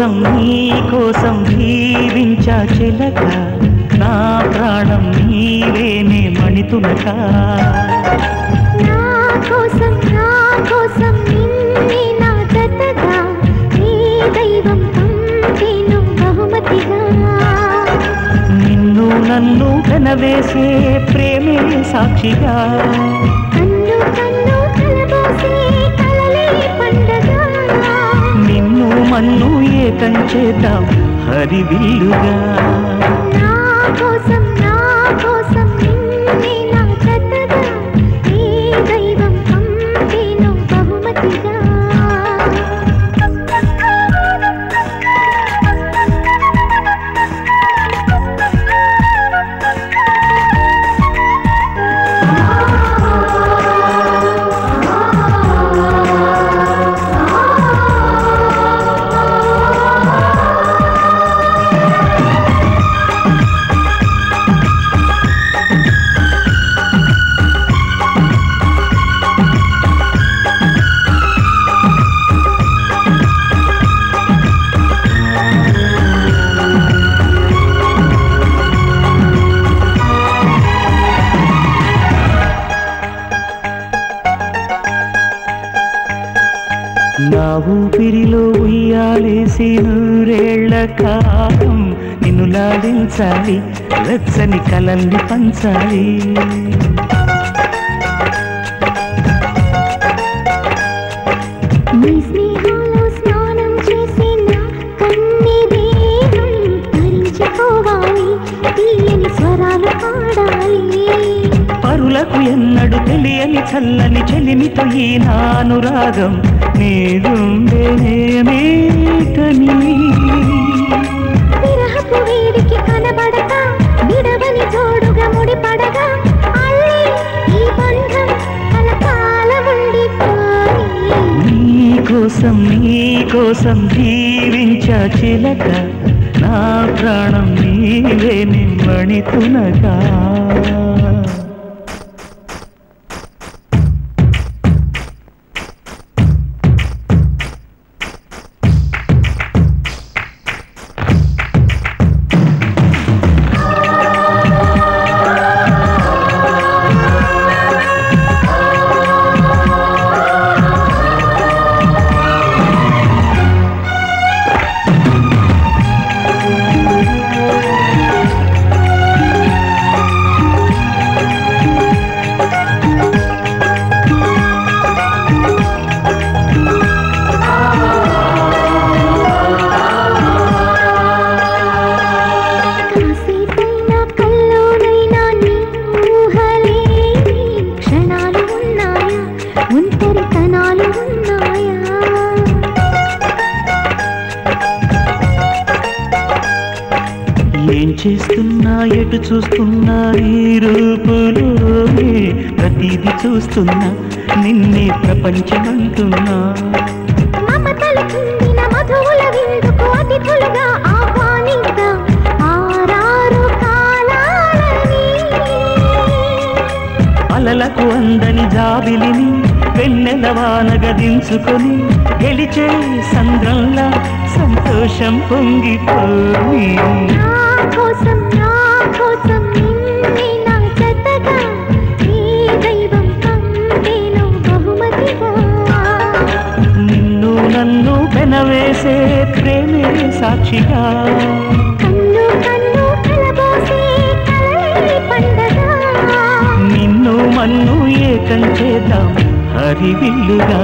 నీకోసం జీవించా చిలక నా ప్రాణం నీవేనే మణితునక నా కోసం నిన్నే నా జతగా నీ దైవం పంపేను బహుమతిగా నిన్ను నన్ను కనవేసే ప్రేమే సాక్షిగా కన్ను కలబోసే కలలే పండగ నిన్ను మన్ను ఏకం చేద్దాం హరివిల్లుగా నా కోసం నిన్నే నా జతగా నీ దైవం పంపేను బహుమతిగా నా ఊపిరిలో ఉయ్యాలేసి నూరేళ్ల కాలం నిన్ను లాడించాలి వెచ్చని కలల్ని పంచాలి నీ స్నేహాలో స్నానం చేసి నా కన్ని దేహం తరించిపోవాలి తీయని స్వరాలు పాడాలి పరులకు ఎన్నడు తెలియని చల్లని చెలిమితో ఈ నానురాగం నీదుండేనేమేటని విరహపు వేడికి కనబడక విడవని జోడుగా ముడిపడగా అల్లి ఈ బంధం కలకాలముండిపోయి నీకోసం జీవించా చిలక నా ప్రాణం నీవే నిమ్మణితునగా ఏం చేస్తున్నా ఎటు చూస్తున్నా ఈ రూపులోనే ప్రతిదీ చూస్తున్నా నిన్నే ప్రపంచమంటున్నా మమతలు కుందిన మధువుల విందుకు అతిథులుగా ఆహ్వానిద్దాం ఆరారు కాలాలని అలలకు అందని జాబిలిని వెన్నెల వానగా దించుకొని గెలిచే సంద్రంలా సంతోషం పొంగిపోయి నా కోసం నిన్నే నా జతగా నీ దైవం పంపేను బహుమతిగా నిన్ను నన్ను పెనవేసే ప్రేమే సాక్షిగా కన్ను కలబోసే కలలే పండగ నిన్ను మన్ను ఏకం చేద్దాం హరివిల్లుగా